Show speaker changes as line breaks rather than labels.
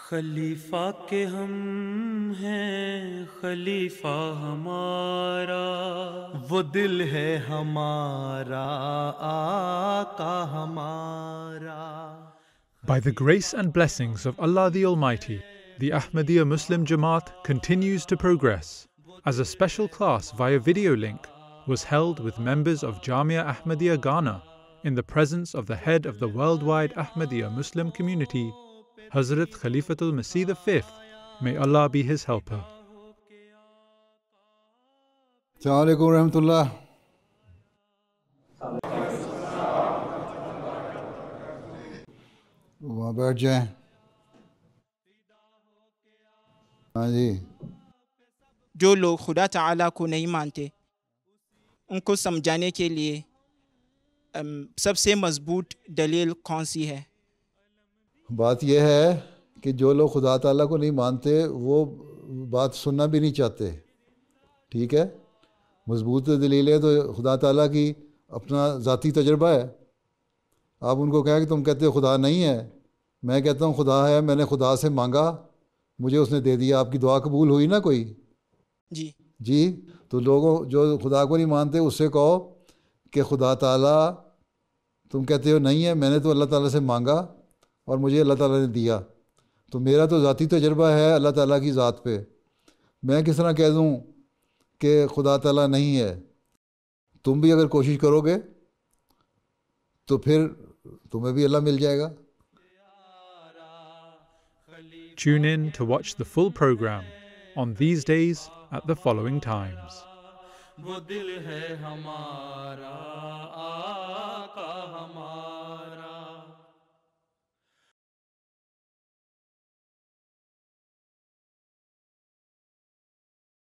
खलीफा के हम हैं खलीफा हमारा, वो दिल है हमारा आका हमारा.
By the grace and blessings of Allah the Almighty, the Ahmediyya Muslim Jamaat continues to progress, as a special class via video link was held with members of Jamia Ahmediyya Ghana in the presence of the head of the worldwide Ahmediyya Muslim community, Hazrat Khalifa al-Masih V, may Allah be his helper.
Assalamu alaikum warahmatullah. वहाँ बैठ जाएं. हाँ जी.
जो लोग खुदा ताला को नहीं मानते उनको समझाने के लिए सबसे मजबूत दलील कौन सी है?
बात यह है कि जो लोग खुदा ताला को नहीं मानते वो बात सुनना भी नहीं चाहते. ठीक है, मजबूत दलील है तो खुदा ताला की अपना ज़ाती तजर्बा है. आप उनको कहें कि तुम कहते हो खुदा नहीं है, मैं कहता हूँ खुदा है, मैंने खुदा से मांगा, मुझे उसने दे दिया. आपकी दुआ कबूल हुई ना कोई? जी. तो लोगों जो खुदा को नहीं मानते उससे कहो कि खुदा ताला, तुम कहते हो नहीं है, मैंने तो अल्लाह ताला से मांगा और मुझे अल्लाह ताला ने दिया. तो मेरा तो ज़ाती तजर्बा है अल्लाह ताला की ज़ात पे. मैं किस तरह कह दूँ कि खुदा ताला नहीं है? तुम भी अगर कोशिश करोगे तो फिर तुम्हें भी अल्लाह मिल जाएगा.
Tune in to watch the full program on these days at the following times.
वो दिल है हमारा आका हमारा.